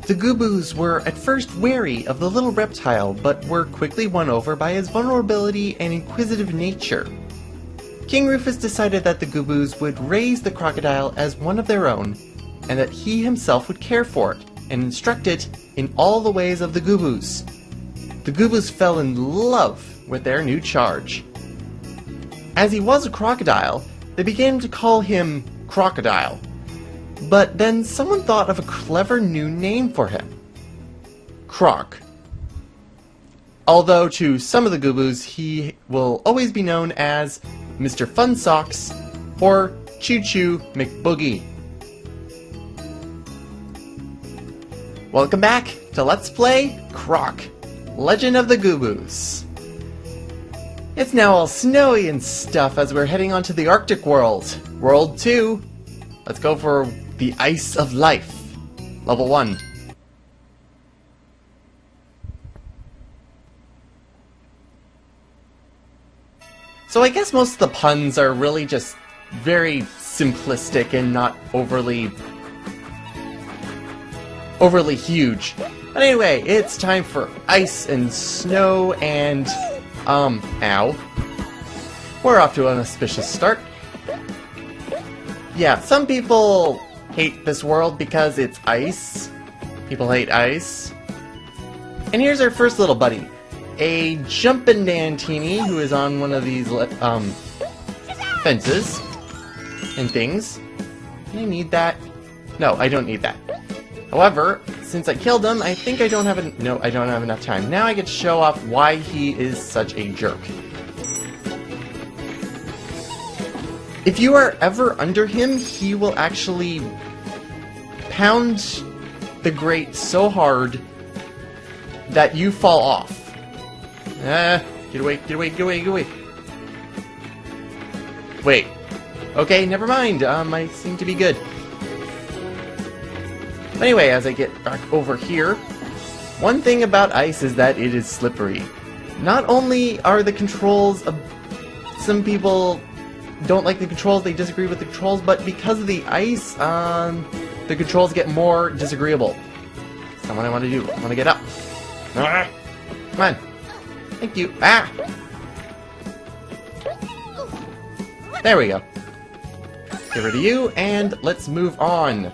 The Gobbos were at first wary of the little reptile, but were quickly won over by his vulnerability and inquisitive nature. King Rufus decided that the Gobbos would raise the crocodile as one of their own, and that he himself would care for it, and instruct it in all the ways of the Gobbos. The Gobbos fell in love with their new charge. As he was a crocodile, they began to call him Crocodile. But then someone thought of a clever new name for him. Croc. Although to some of the Gobbos he will always be known as Mr. Fun Socks or Choo Choo McBoogie. Welcome back to Let's Play Croc, Legend of the Gobbos. It's now all snowy and stuff as we're heading onto the Arctic world. World 2. Let's go for the Ice of Life. Level 1. So I guess most of the puns are really just very simplistic and not overly huge. But anyway, it's time for ice and snow and ow. We're off to an auspicious start. Yeah, some people hate this world because it's ice. People hate ice. And here's our first little buddy. A jumpin' Nantini who is on one of these fences and things. Do you need that? No, I don't need that. However, since I killed him, I think I don't have I don't have enough time. Now I get to show off why he is such a jerk. If you are ever under him, he will actually pound the grate so hard that you fall off. Get away, get away, get away, get away. Wait. Okay, never mind. I seem to be good. Anyway, as I get back over here, one thing about ice is that it is slippery. Not only are the controls, some people don't like the controls, they disagree with the controls, but because of the ice, the controls get more disagreeable. That's not what I want to do. I want to get up. Ah, come on. Thank you. Ah! There we go. Get rid of you, and let's move on.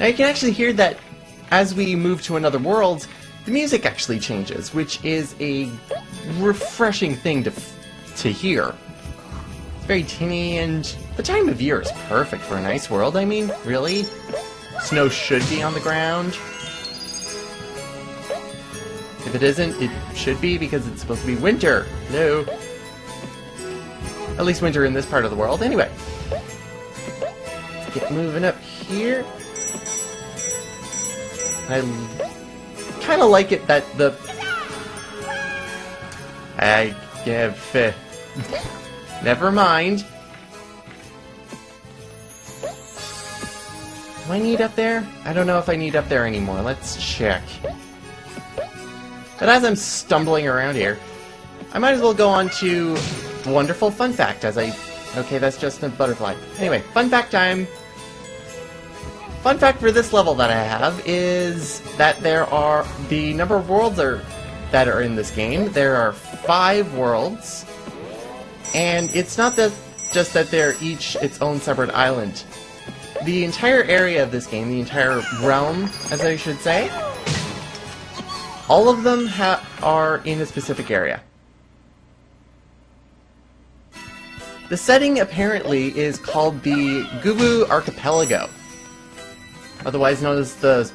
Now you can actually hear that as we move to another world, the music actually changes, which is a refreshing thing to hear. It's very tinny, and the time of year is perfect for an ice world. I mean, really? Snow should be on the ground. If it isn't, it should be, because it's supposed to be winter. No. At least winter in this part of the world. Anyway. Let's get moving up here. I kind of like it that the... I give... Never mind. Do I need up there? I don't know if I need up there anymore. Let's check. But as I'm stumbling around here, I might as well go on to the wonderful fun fact as I... Okay, that's just a butterfly. Anyway, fun fact time. Fun fact for this level that I have is that there are... The number of worlds that are in this game. There are 5 worlds. And it's not just that they're each its own separate island. The entire area of this game, the entire realm, as I should say, all of them are in a specific area. The setting apparently is called the Gobbo Archipelago, otherwise known as the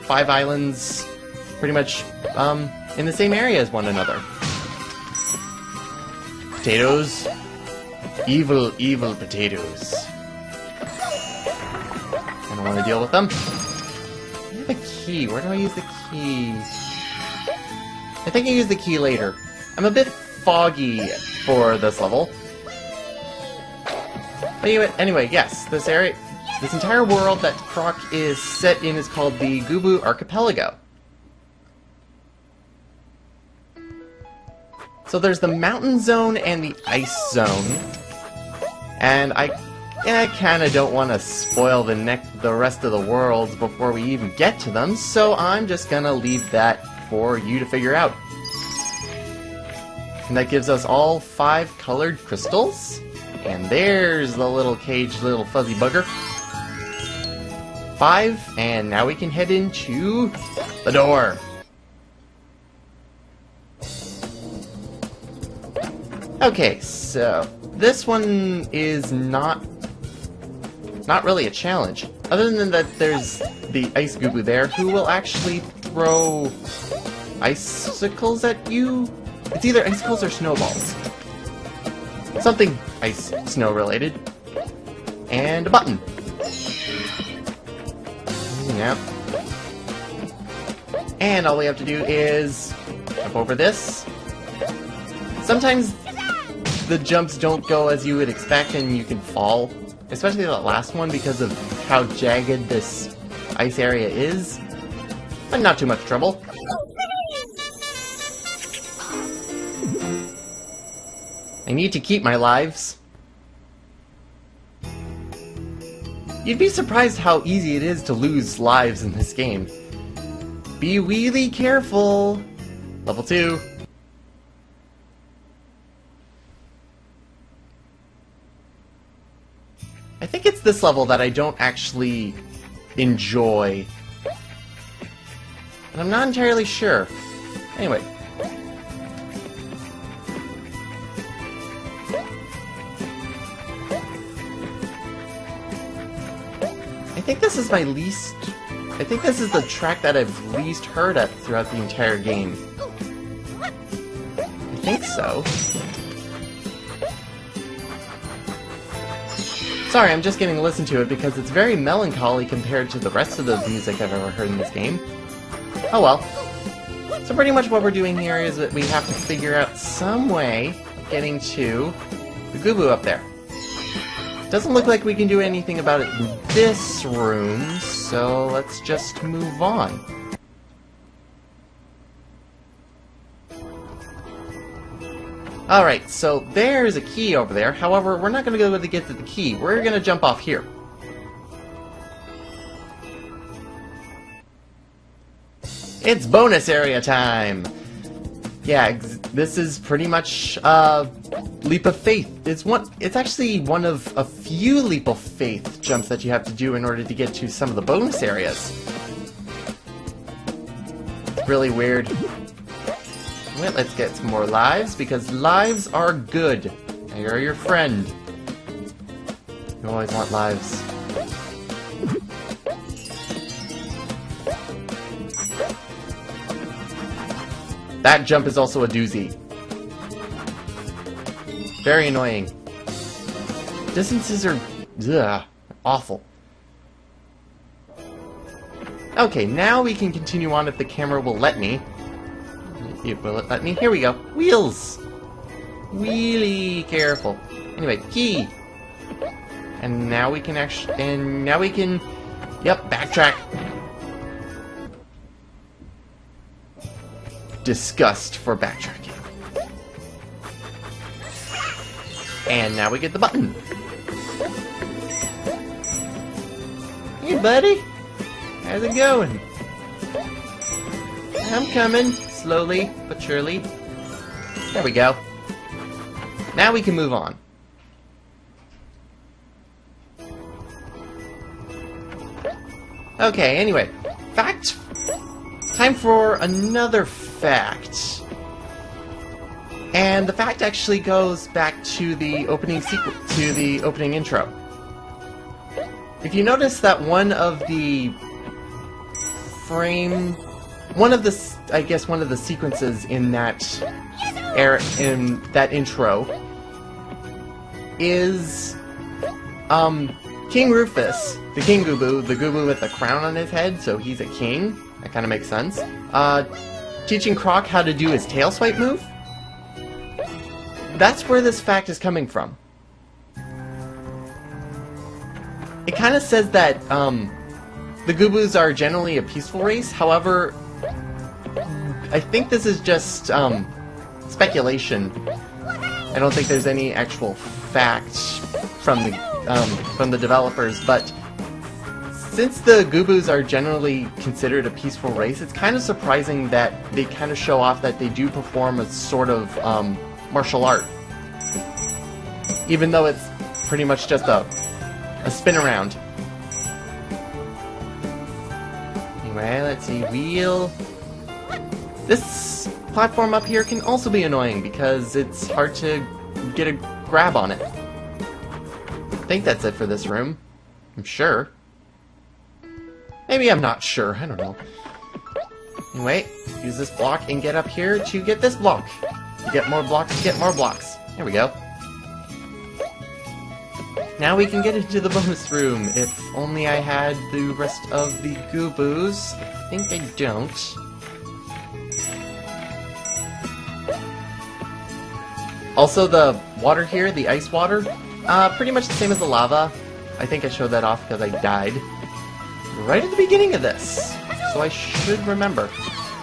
5 islands, pretty much in the same area as one another. Potatoes. Evil, evil potatoes. I don't want to deal with them. I have a key. Where do I use the key? I think I use the key later. I'm a bit foggy for this level. But anyway, yes, this entire world that Croc is set in is called the Gobbo Archipelago. So there's the mountain zone and the ice zone. And I kinda don't want to spoil the rest of the worlds before we even get to them, so I'm just gonna leave that for you to figure out. And that gives us all 5 colored crystals. And there's the little caged little fuzzy bugger. 5, and now we can head into the door. Okay, so this one is not really a challenge. Other than that, there's the ice Gooboo there, who will actually throw icicles at you. It's either icicles or snowballs. Something ice snow related. And a button. Yep. And all we have to do is jump over this. Sometimes the jumps don't go as you would expect and you can fall. Especially that last one because of how jagged this ice area is. But not too much trouble. I need to keep my lives. You'd be surprised how easy it is to lose lives in this game. Be really careful. Level 2. I think it's this level that I don't actually enjoy. And I'm not entirely sure. Anyway. I think this is my least... I think this is the track that I've least heard at throughout the entire game. I think so. Sorry, I'm just getting to listen to it because it's very melancholy compared to the rest of the music I've ever heard in this game. Oh well. So pretty much what we're doing here is that we have to figure out some way of getting to the Gooboo up there. Doesn't look like we can do anything about it in this room, so let's just move on. Alright, so there's a key over there. However, we're not going to go to get to the key. We're going to jump off here. It's bonus area time! Yeah, this is pretty much leap of faith. It's actually one of a few leap of faith jumps that you have to do in order to get to some of the bonus areas. It's really weird. Well, let's get some more lives, because lives are good. They are your friend. You always want lives. That jump is also a doozy. Very annoying. Distances are awful. Okay, now we can continue on if the camera will let me. Will it let me? Here we go. Wheels! Wheelie careful. Anyway, key. And now we can yep, backtrack. Disgust for backtracking. And now we get the button. Hey, buddy. How's it going? I'm coming. Slowly, but surely. There we go. Now we can move on. Okay, anyway. Fact. Time for another fact. And the fact actually goes back to the opening intro. If you notice that one of the sequences in that intro is King Rufus, the King Gooboo, the Gooboo with the crown on his head, so he's a king. That kind of makes sense. Teaching Croc how to do his tail swipe move. That's where this fact is coming from. It kind of says that the Gooboos are generally a peaceful race. However, I think this is just speculation. I don't think there's any actual facts from the developers, but since the Gobbos are generally considered a peaceful race, it's kind of surprising that they kind of show off that they do perform a sort of martial art. Even though it's pretty much just a spin around. Anyway, let's see, wheel. This platform up here can also be annoying because it's hard to get a grab on it. I think that's it for this room. I'm sure. Maybe I'm not sure, I don't know. Anyway, use this block and get up here to get this block. You get more blocks, get more blocks. There we go. Now we can get into the bonus room. If only I had the rest of the Gobbos. I think I don't. Also, the water here, the ice water, pretty much the same as the lava. I think I showed that off because I died right at the beginning of this. So I should remember.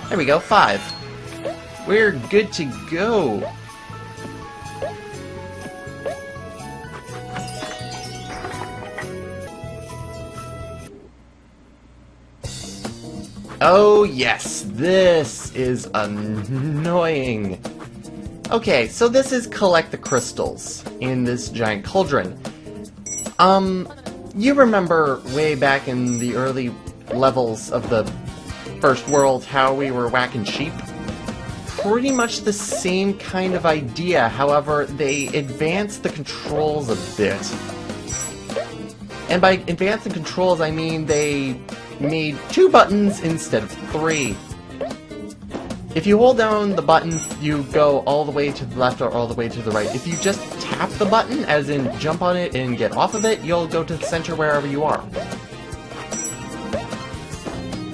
There we go, 5. We're good to go. Oh yes, this is annoying. Okay, so this is collect the crystals in this giant cauldron. You remember way back in the early levels of the first world how we were whacking sheep? Pretty much the same kind of idea, however, they advanced the controls a bit. And by advanced the controls, I mean they made 2 buttons instead of 3. If you hold down the button, you go all the way to the left or all the way to the right. If you just tap the button, as in jump on it and get off of it, you'll go to the center wherever you are.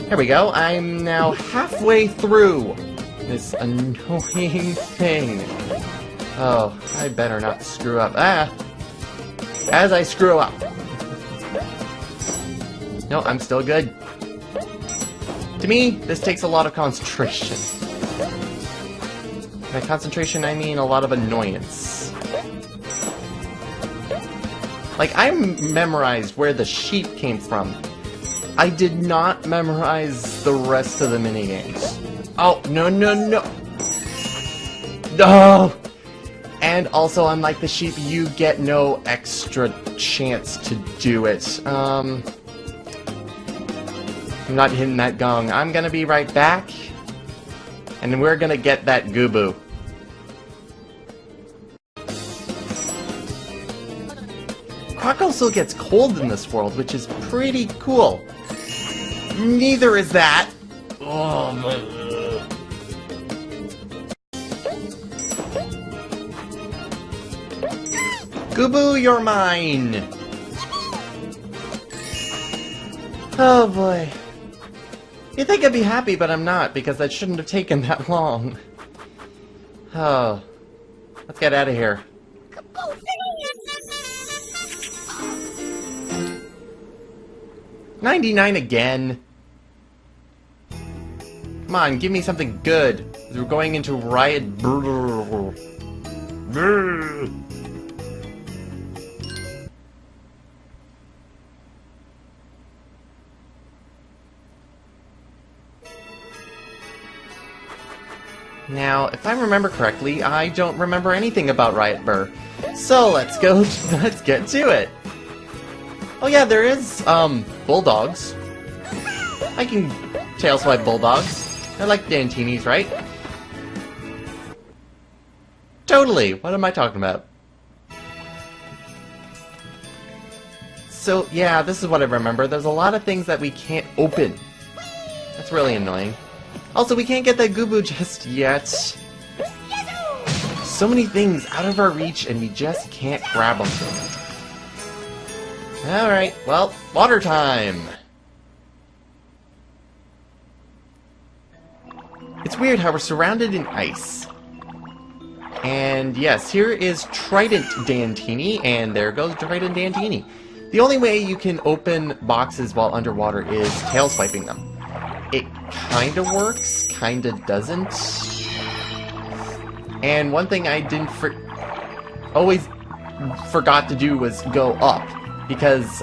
There we go. I'm now halfway through this annoying thing. Oh, I better not screw up. As I screw up. No, I'm still good. To me, this takes a lot of concentration. By concentration, I mean a lot of annoyance. Like, I memorized where the sheep came from. I did not memorize the rest of the minigames. Oh, no, no, no! No! And also, unlike the sheep, you get no extra chance to do it. I'm not hitting that gong. I'm gonna be right back. And we're gonna get that Gobbo. Croc also gets cold in this world, which is pretty cool. Neither is that. Gobbo, you're mine! Oh boy. You'd think I'd be happy, but I'm not, because that shouldn't have taken that long. Oh. Let's get out of here. 99 again. Come on, give me something good. We're going into riot. Now, if I remember correctly, I don't remember anything about Riot Burr. So let's get to it. Oh yeah, there is, bulldogs. I can tail swipe bulldogs. They're like Dantinis, right? Totally! What am I talking about? So, yeah, this is what I remember. There's a lot of things that we can't open. That's really annoying. Also, we can't get that Gobbo just yet. So many things out of our reach, and we just can't grab them. Alright, well, water time! It's weird how we're surrounded in ice. And yes, here is Trident Dantini, and there goes Trident Dantini. The only way you can open boxes while underwater is tail swiping them. It kinda works, kinda doesn't. And one thing I always forgot to do was go up, because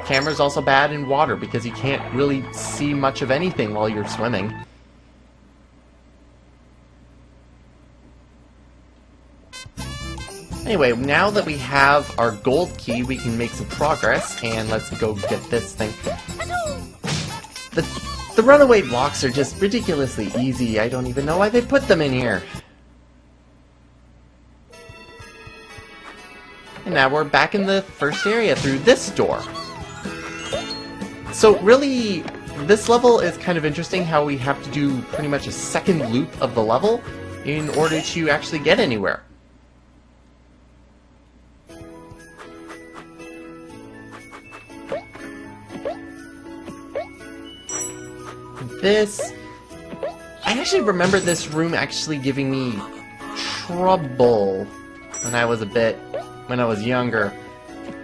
camera's also bad in water because you can't really see much of anything while you're swimming. Anyway, now that we have our gold key, we can make some progress, and let's go get this thing. The runaway blocks are just ridiculously easy. I don't even know why they put them in here. And now we're back in the first area through this door. So really, this level is kind of interesting how we have to do pretty much a second loop of the level in order to actually get anywhere. I actually remember this room actually giving me trouble when I was younger.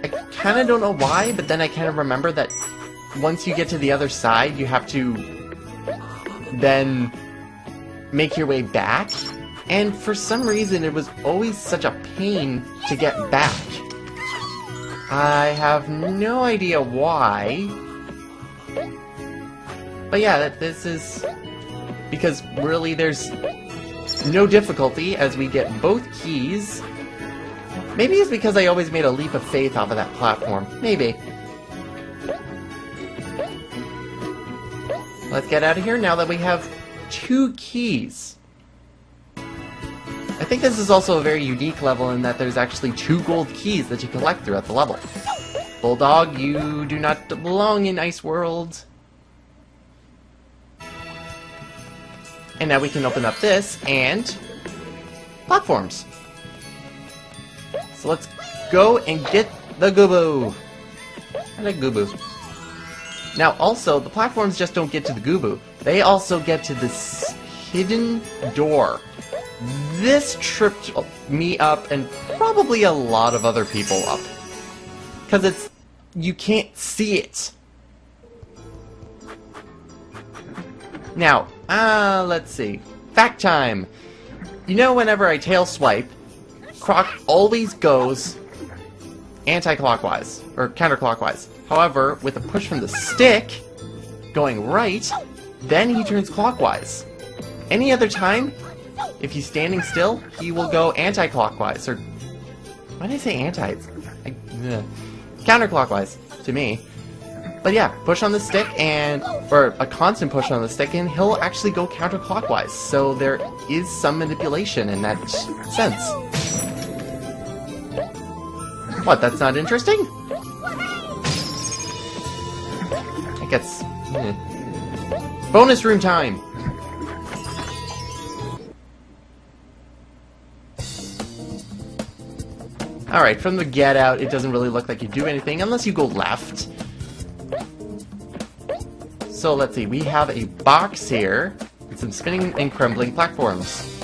I kind of don't know why, but then I kind of remember that once you get to the other side, you have to then make your way back. And for some reason, it was always such a pain to get back. I have no idea why. But yeah, this is because really there's no difficulty as we get both keys. Maybe it's because I always made a leap of faith off of that platform. Maybe. Let's get out of here now that we have 2 keys. I think this is also a very unique level in that there's actually 2 gold keys that you collect throughout the level. Bulldog, you do not belong in Ice World. And now we can open up this and platforms. So let's go and get the Gobbos. I like Gobbos. Now also, the platforms just don't get to the Gobbos. They also get to this hidden door. This tripped me up and probably a lot of other people up. Because you can't see it. Now, let's see. Fact time! You know, whenever I tail swipe, Croc always goes anti-clockwise, or counterclockwise. However, with a push from the stick, going right, then he turns clockwise. Any other time, if he's standing still, he will go anti-clockwise, or... Why did I say anti? Counterclockwise, to me. But yeah, push on the stick, or a constant push on the stick, and he'll actually go counterclockwise. So there is some manipulation in that sense. What, that's not interesting? I guess... Bonus room time! Alright, from the get out, it doesn't really look like you do anything unless you go left. So let's see, we have a box here with some spinning and crumbling platforms.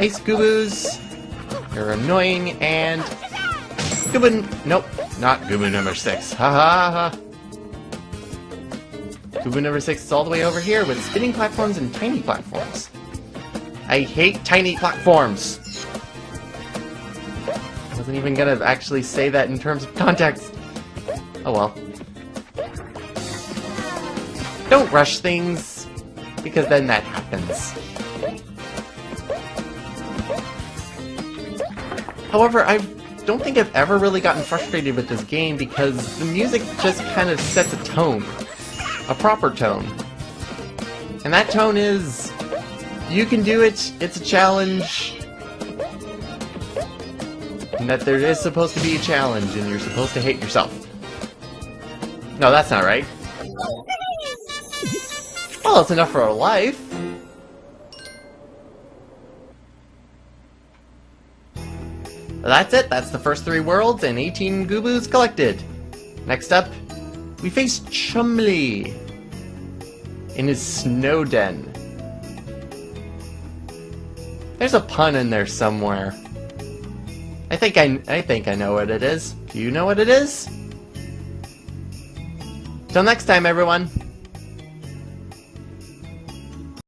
Ice Gobbos, you're annoying, and Gobbo, nope, not Gobbo number 6. Ha ha ha. Gobbo number 6 is all the way over here with spinning platforms and tiny platforms. I hate tiny platforms. I wasn't even gonna actually say that in terms of context. Oh well. Don't rush things, because then that happens. However, I don't think I've ever really gotten frustrated with this game because the music just kind of sets a tone. A proper tone. And that tone is, you can do it, it's a challenge, and that there is supposed to be a challenge and you're supposed to hate yourself. No, that's not right. Well, it's enough for our life. That's it. That's the first 3 worlds and 18 Gobbos collected. Next up, we face Chumley in his snow den. There's a pun in there somewhere. I think I know what it is. Do you know what it is? Till next time, everyone.